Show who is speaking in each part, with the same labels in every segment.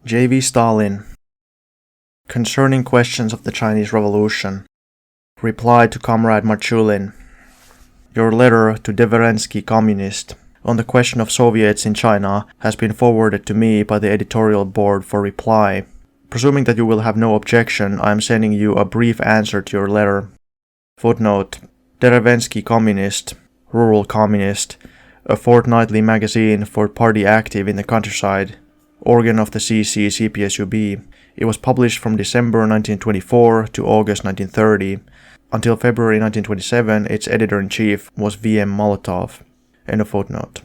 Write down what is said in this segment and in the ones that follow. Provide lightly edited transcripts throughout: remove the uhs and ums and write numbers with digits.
Speaker 1: J.V. Stalin. Concerning questions of the Chinese Revolution. Reply to Comrade Marchulin. Your letter to Deverensky Communist on the question of Soviets in China has been forwarded to me by the editorial board for reply. Presuming that you will have no objection, I am sending you a brief answer to your letter. Footnote: Derevensky Communist, Rural Communist, a fortnightly magazine for party active in the countryside, organ of the CPSUB. It was published from December 1924 to August 1930. Until February 1927, its editor-in-chief was V.M. Molotov. End of footnote.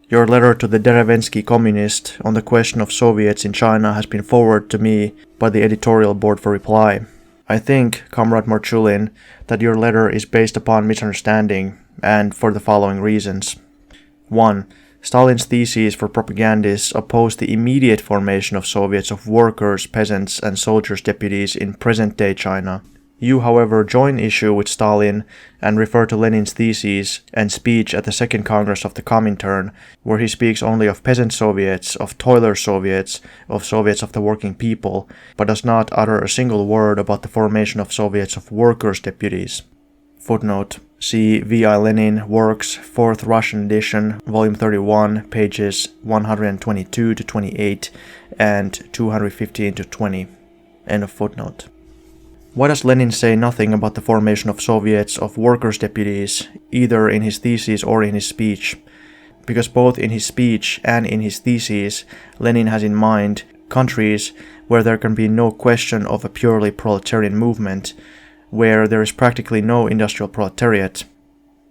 Speaker 1: Your letter to the Derevensky Communist on the question of Soviets in China has been forwarded to me by the editorial board for reply. I think, Comrade Marchulin, that your letter is based upon misunderstanding, and for the following reasons. 1. Stalin's theses for propagandists opposed the immediate formation of Soviets of workers, peasants, and soldiers' deputies in present-day China. You, however, join issue with Stalin and refer to Lenin's theses and speech at the Second Congress of the Comintern, where he speaks only of peasant Soviets, of toiler Soviets of the working people, but does not utter a single word about the formation of Soviets of workers' deputies. Footnote: see V.I. Lenin, Works, 4th Russian edition, volume 31, pages 122-28 and 215-20. End of footnote. Why does Lenin say nothing about the formation of Soviets of workers' deputies, either in his theses or in his speech? Because both in his speech and in his theses, Lenin has in mind countries where there can be no question of a purely proletarian movement, where there is practically no industrial proletariat.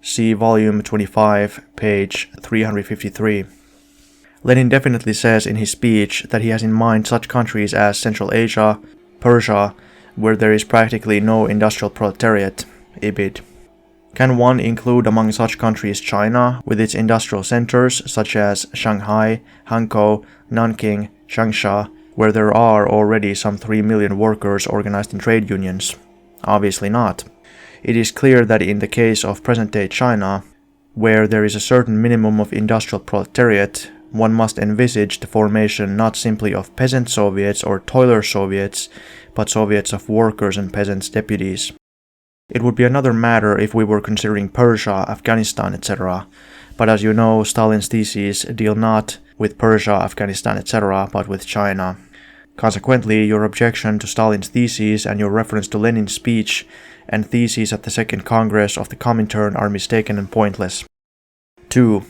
Speaker 1: See volume 25, page 353. Lenin definitely says in his speech that he has in mind such countries as Central Asia, Persia, where there is practically no industrial proletariat, ibid. Can one include among such countries China, with its industrial centers such as Shanghai, Hankou, Nanking, Changsha, where there are already some 3 million workers organized in trade unions? Obviously not. It is clear that in the case of present-day China, where there is a certain minimum of industrial proletariat, one must envisage the formation not simply of peasant Soviets or toiler Soviets, but Soviets of workers and peasants' deputies. It would be another matter if we were considering Persia, Afghanistan, etc., but as you know, Stalin's theses deal not with Persia, Afghanistan, etc., but with China. Consequently, your objection to Stalin's theses and your reference to Lenin's speech and theses at the Second Congress of the Comintern are mistaken and pointless. 2.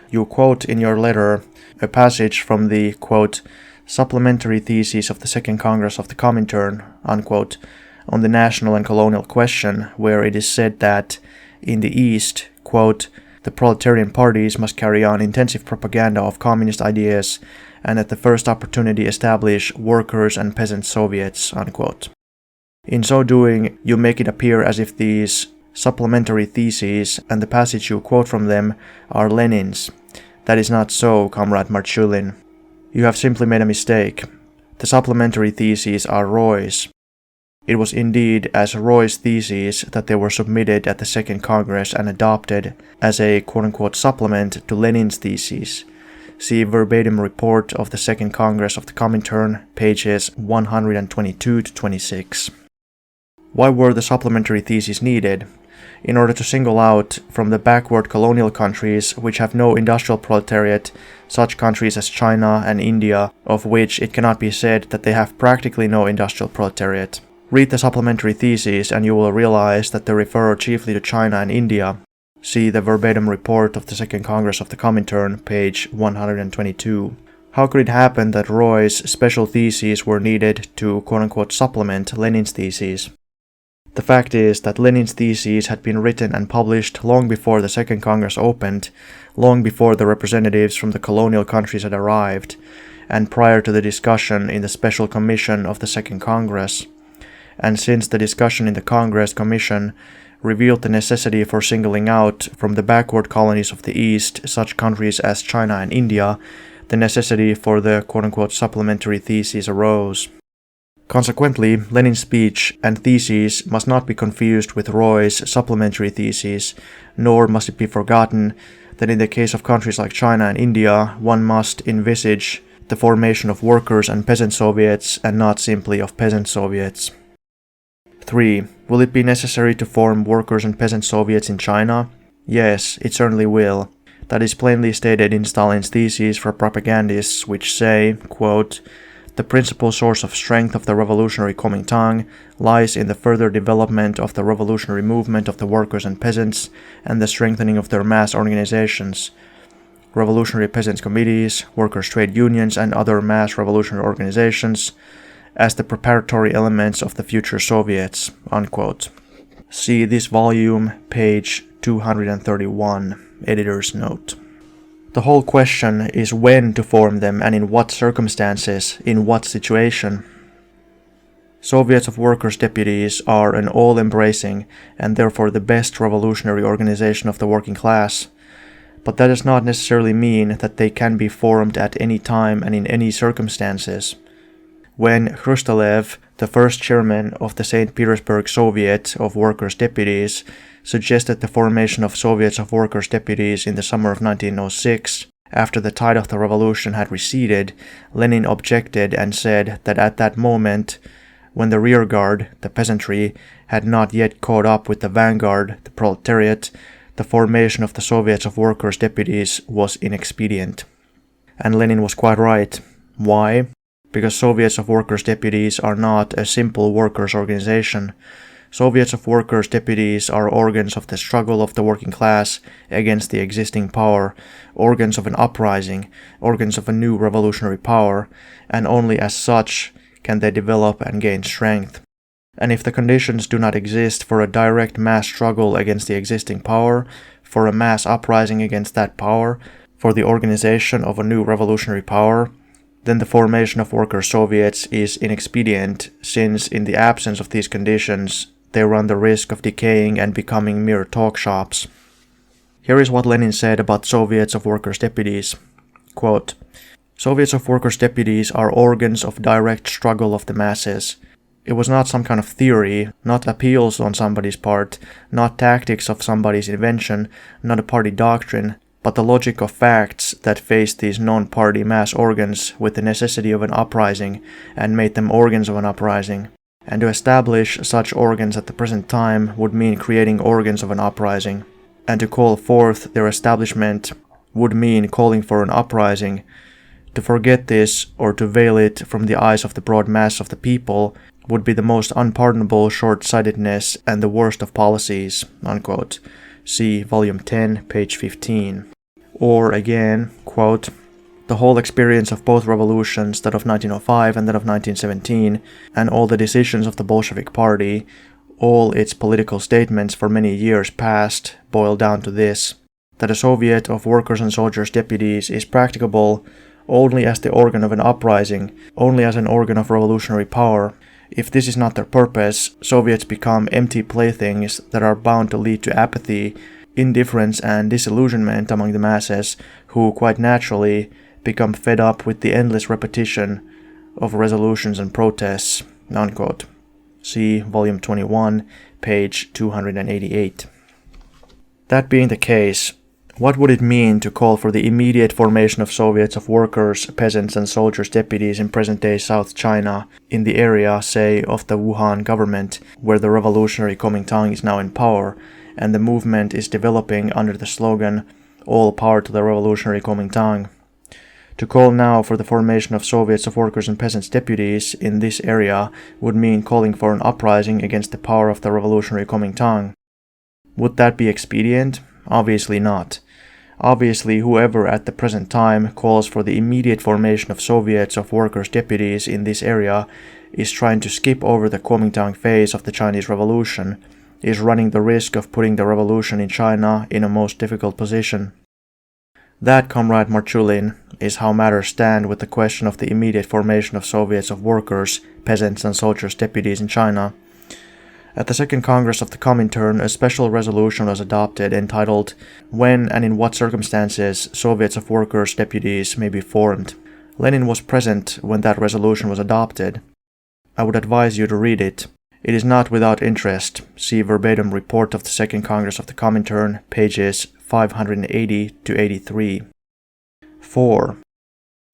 Speaker 1: You quote in your letter a passage from the, quote, supplementary theses of the Second Congress of the Comintern, unquote, on the national and colonial question, where it is said that, in the East, quote, the proletarian parties must carry on intensive propaganda of communist ideas and at the first opportunity establish workers and peasant Soviets, unquote. In so doing, you make it appear as if these supplementary theses and the passage you quote from them are Lenin's. That is not so, Comrade Marchulin. You have simply made a mistake. The supplementary theses are Roy's. It was indeed as Roy's theses that they were submitted at the Second Congress and adopted as a quote-unquote supplement to Lenin's theses. See verbatim report of the Second Congress of the Comintern, pages 122-26. Why were the supplementary theses needed? In order to single out from the backward colonial countries which have no industrial proletariat, such countries as China and India, of which it cannot be said that they have practically no industrial proletariat. Read the supplementary theses and you will realize that they refer chiefly to China and India. See the verbatim report of the Second Congress of the Comintern, page 122. How could it happen that Roy's special theses were needed to quote-unquote supplement Lenin's theses? The fact is that Lenin's theses had been written and published long before the Second Congress opened, long before the representatives from the colonial countries had arrived, and prior to the discussion in the Special Commission of the Second Congress. And since the discussion in the Congress Commission revealed the necessity for singling out from the backward colonies of the East such countries as China and India, the necessity for the quote-unquote supplementary theses arose. Consequently, Lenin's speech and theses must not be confused with Roy's supplementary theses, nor must it be forgotten that in the case of countries like China and India, one must envisage the formation of workers and peasant Soviets and not simply of peasant Soviets. 3. Will it be necessary to form workers and peasant Soviets in China? Yes, it certainly will. That is plainly stated in Stalin's theses for propagandists, which say, quote, "The principal source of strength of the revolutionary Kuomintang lies in the further development of the revolutionary movement of the workers and peasants and the strengthening of their mass organizations, revolutionary peasants' committees, workers' trade unions, and other mass revolutionary organizations, as the preparatory elements of the future Soviets." Unquote. See this volume, page 231, editor's note. The whole question is when to form them and in what circumstances, in what situation. Soviets of Workers' Deputies are an all-embracing and therefore the best revolutionary organization of the working class, but that does not necessarily mean that they can be formed at any time and in any circumstances. When Hrustalev, the first chairman of the St. Petersburg Soviet of Workers' Deputies, suggested the formation of Soviets of Workers' Deputies in the summer of 1906, after the tide of the revolution had receded, Lenin objected and said that at that moment, when the rearguard, the peasantry, had not yet caught up with the vanguard, the proletariat, the formation of the Soviets of Workers' Deputies was inexpedient. And Lenin was quite right. Why? Because Soviets of Workers' Deputies are not a simple workers' organization. Soviets of Workers' Deputies are organs of the struggle of the working class against the existing power, organs of an uprising, organs of a new revolutionary power, and only as such can they develop and gain strength. And if the conditions do not exist for a direct mass struggle against the existing power, for a mass uprising against that power, for the organization of a new revolutionary power, then the formation of worker Soviets is inexpedient, since in the absence of these conditions, they run the risk of decaying and becoming mere talk shops. Here is what Lenin said about Soviets of Workers' Deputies. Quote, "Soviets of Workers' Deputies are organs of direct struggle of the masses. It was not some kind of theory, not appeals on somebody's part, not tactics of somebody's invention, not a party doctrine, but the logic of facts that faced these non-party mass organs with the necessity of an uprising and made them organs of an uprising. And to establish such organs at the present time would mean creating organs of an uprising. And to call forth their establishment would mean calling for an uprising. To forget this or to veil it from the eyes of the broad mass of the people would be the most unpardonable short-sightedness and the worst of policies." Unquote. See volume 10, page 15. Or again, quote, "The whole experience of both revolutions, that of 1905 and that of 1917, and all the decisions of the Bolshevik Party, all its political statements for many years past, boil down to this, that a Soviet of Workers' and Soldiers' Deputies is practicable only as the organ of an uprising, only as an organ of revolutionary power. If this is not their purpose, Soviets become empty playthings that are bound to lead to apathy, indifference and disillusionment among the masses, who quite naturally become fed up with the endless repetition of resolutions and protests." Unquote. See volume 21, page 288. That being the case, what would it mean to call for the immediate formation of Soviets of Workers, Peasants and Soldiers' Deputies in present-day South China, in the area, say, of the Wuhan government, where the revolutionary Kuomintang is now in power, and the movement is developing under the slogan, "All power to the revolutionary Kuomintang"? To call now for the formation of Soviets of Workers and Peasants' Deputies in this area would mean calling for an uprising against the power of the revolutionary Kuomintang. Would that be expedient? Obviously not. Obviously, whoever at the present time calls for the immediate formation of Soviets of Workers' Deputies in this area is trying to skip over the Kuomintang phase of the Chinese Revolution, is running the risk of putting the revolution in China in a most difficult position. That, Comrade Marchulin, is how matters stand with the question of the immediate formation of Soviets of Workers, Peasants and Soldiers' Deputies in China. At the Second Congress of the Comintern, a special resolution was adopted entitled, "When and in what circumstances Soviets of Workers' Deputies may be formed." Lenin was present when that resolution was adopted. I would advise you to read it. It is not without interest. See verbatim report of the Second Congress of the Comintern, pages 580 to 83. 4.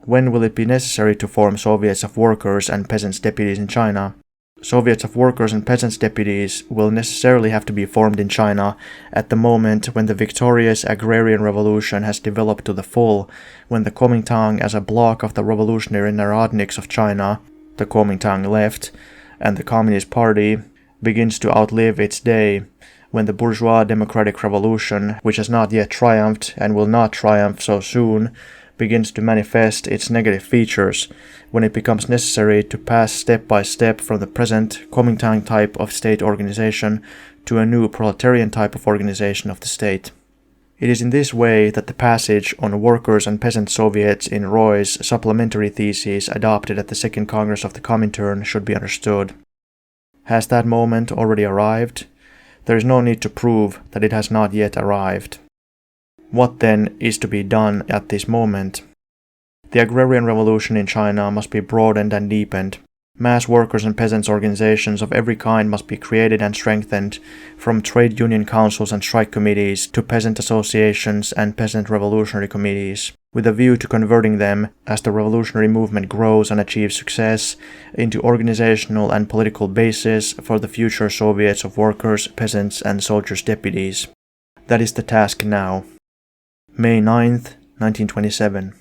Speaker 1: When will it be necessary to form Soviets of Workers and Peasants' Deputies in China? Soviets of Workers and Peasants' Deputies will necessarily have to be formed in China at the moment when the victorious agrarian revolution has developed to the full, when the Kuomintang as a bloc of the revolutionary Narodniks of China, the Kuomintang left, and the Communist Party begins to outlive its day, when the bourgeois democratic revolution, which has not yet triumphed and will not triumph so soon, begins to manifest its negative features, when it becomes necessary to pass step by step from the present Kuomintang type of state organization to a new proletarian type of organization of the state. It is in this way that the passage on Workers and Peasant Soviets in Roy's supplementary thesis adopted at the Second Congress of the Comintern should be understood. Has that moment already arrived? There is no need to prove that it has not yet arrived. What then is to be done at this moment? The agrarian revolution in China must be broadened and deepened. Mass workers and peasants' organizations of every kind must be created and strengthened, from trade union councils and strike committees to peasant associations and peasant revolutionary committees, with a view to converting them, as the revolutionary movement grows and achieves success, into organizational and political bases for the future Soviets of Workers, Peasants, and Soldiers' Deputies. That is the task now. May 9th, 1927.